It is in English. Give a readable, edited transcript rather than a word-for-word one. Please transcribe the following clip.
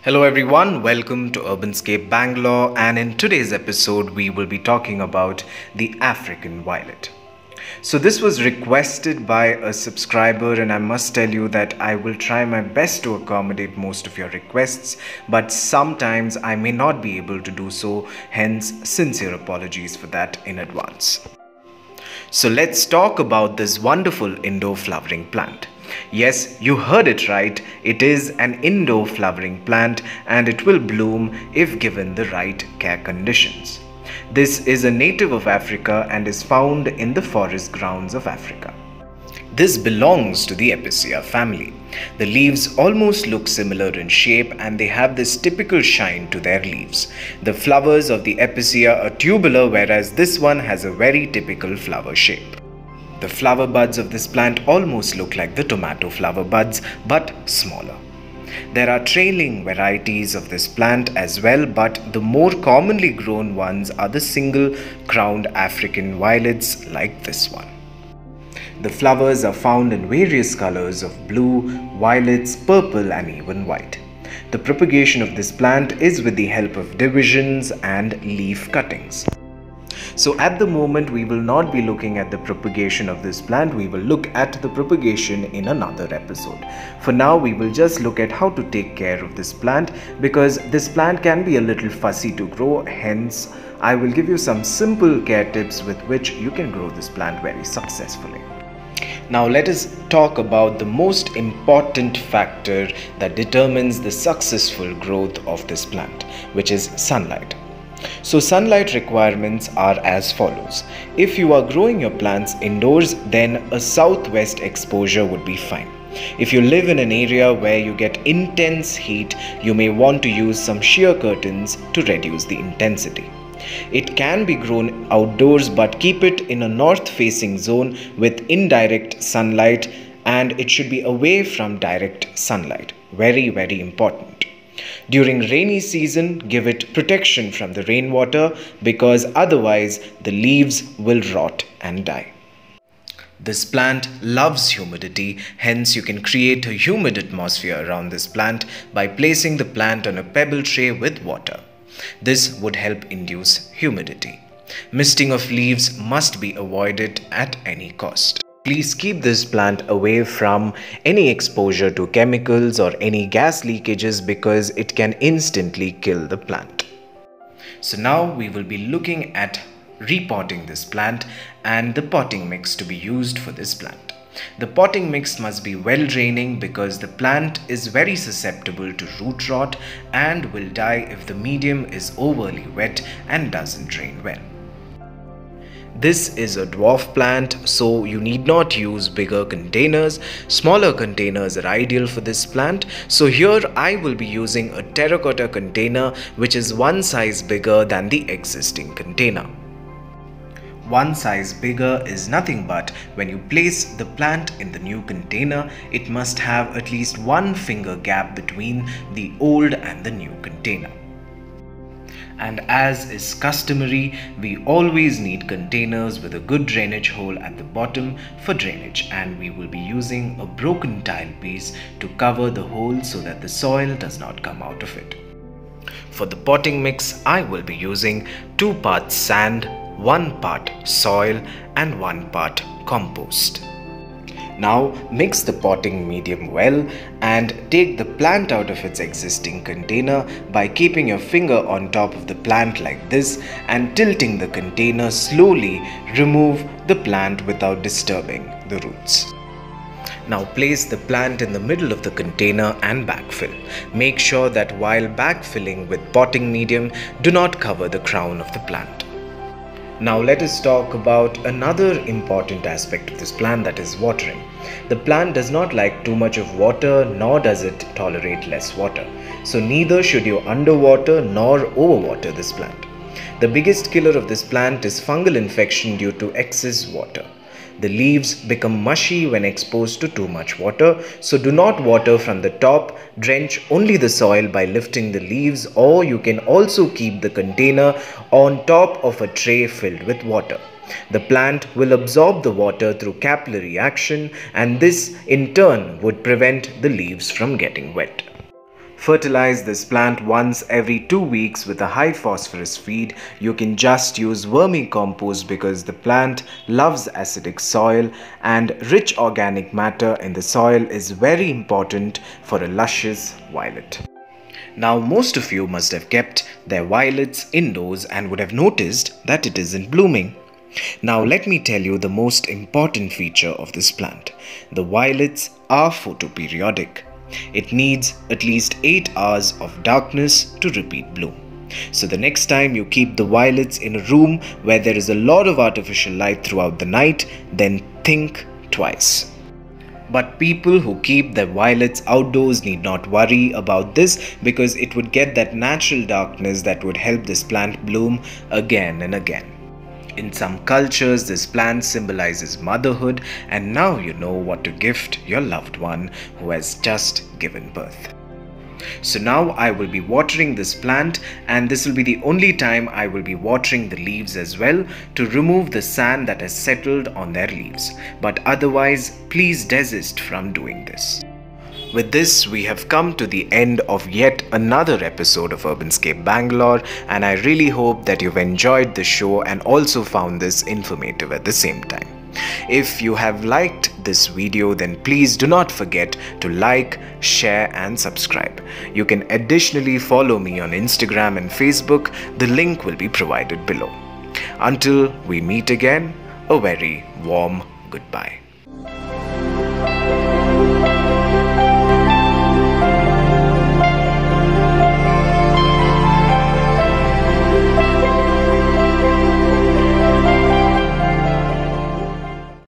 Hello everyone, welcome to Scape Bangalore, and in today's episode we will be talking about the African violet. So this was requested by a subscriber, and I must tell you that I will try my best to accommodate most of your requests, but sometimes I may not be able to do so, hence sincere apologies for that in advance. So let's talk about this wonderful indoor flowering plant. Yes, you heard it right. It is an indoor flowering plant and it will bloom if given the right care conditions. This is a native of Africa and is found in the forest grounds of Africa. This belongs to the Apiaceae family. The leaves almost look similar in shape and they have this typical shine to their leaves. The flowers of the Apiaceae are tubular, whereas this one has a very typical flower shape. The flower buds of this plant almost look like the tomato flower buds, but smaller. There are trailing varieties of this plant as well, but the more commonly grown ones are the single crowned African violets like this one. The flowers are found in various colors of blue, violets, purple and even white. The propagation of this plant is with the help of divisions and leaf cuttings. So at the moment we will not be looking at the propagation of this plant, we will look at the propagation in another episode. For now we will just look at how to take care of this plant, because this plant can be a little fussy to grow, hence I will give you some simple care tips with which you can grow this plant very successfully. Now let us talk about the most important factor that determines the successful growth of this plant, which is sunlight. So sunlight requirements are as follows. If you are growing your plants indoors, then a southwest exposure would be fine. If you live in an area where you get intense heat, you may want to use some sheer curtains to reduce the intensity. It can be grown outdoors, but keep it in a north-facing zone with indirect sunlight, and it should be away from direct sunlight. Very, very important. During rainy season, give it protection from the rainwater, because otherwise the leaves will rot and die. This plant loves humidity, hence you can create a humid atmosphere around this plant by placing the plant on a pebble tray with water. This would help induce humidity. Misting of leaves must be avoided at any cost. Please keep this plant away from any exposure to chemicals or any gas leakages, because it can instantly kill the plant. So now we will be looking at repotting this plant and the potting mix to be used for this plant. The potting mix must be well draining, because the plant is very susceptible to root rot and will die if the medium is overly wet and doesn't drain well. This is a dwarf plant, so you need not use bigger containers. Smaller containers are ideal for this plant. So here I will be using a terracotta container which is one size bigger than the existing container. One size bigger is nothing but when you place the plant in the new container, it must have at least 1 finger gap between the old and the new container. And as is customary, we always need containers with a good drainage hole at the bottom for drainage, and we will be using a broken tile piece to cover the hole so that the soil does not come out of it. For the potting mix, I will be using 2 parts sand, 1 part soil and 1 part compost. Now mix the potting medium well and take the plant out of its existing container by keeping your finger on top of the plant like this and tilting the container slowly. Remove the plant without disturbing the roots. Now place the plant in the middle of the container and backfill. Make sure that while backfilling with potting medium, do not cover the crown of the plant. Now let us talk about another important aspect of this plant, that is watering. The plant does not like too much of water, nor does it tolerate less water. So neither should you underwater nor overwater this plant. The biggest killer of this plant is fungal infection due to excess water. The leaves become mushy when exposed to too much water, so do not water from the top. Drench only the soil by lifting the leaves, or you can also keep the container on top of a tray filled with water. The plant will absorb the water through capillary action, and this in turn would prevent the leaves from getting wet. Fertilize this plant once every 2 weeks with a high phosphorus feed. You can just use vermicompost because the plant loves acidic soil, and rich organic matter in the soil is very important for a luscious violet. Now, most of you must have kept their violets indoors and would have noticed that it isn't blooming. Now, let me tell you the most important feature of this plant. The violets are photoperiodic. It needs at least 8 hours of darkness to repeat bloom. So the next time you keep the violets in a room where there is a lot of artificial light throughout the night, then think twice. But people who keep their violets outdoors need not worry about this, because it would get that natural darkness that would help this plant bloom again and again. In some cultures, this plant symbolizes motherhood, and now you know what to gift your loved one who has just given birth. So now I will be watering this plant, and this will be the only time I will be watering the leaves as well, to remove the sand that has settled on their leaves. But otherwise, please desist from doing this. With this, we have come to the end of yet another episode of Scape Bangalore, and I really hope that you've enjoyed the show and also found this informative at the same time. If you have liked this video, then please do not forget to like, share and subscribe. You can additionally follow me on Instagram and Facebook. The link will be provided below. Until we meet again, a very warm goodbye.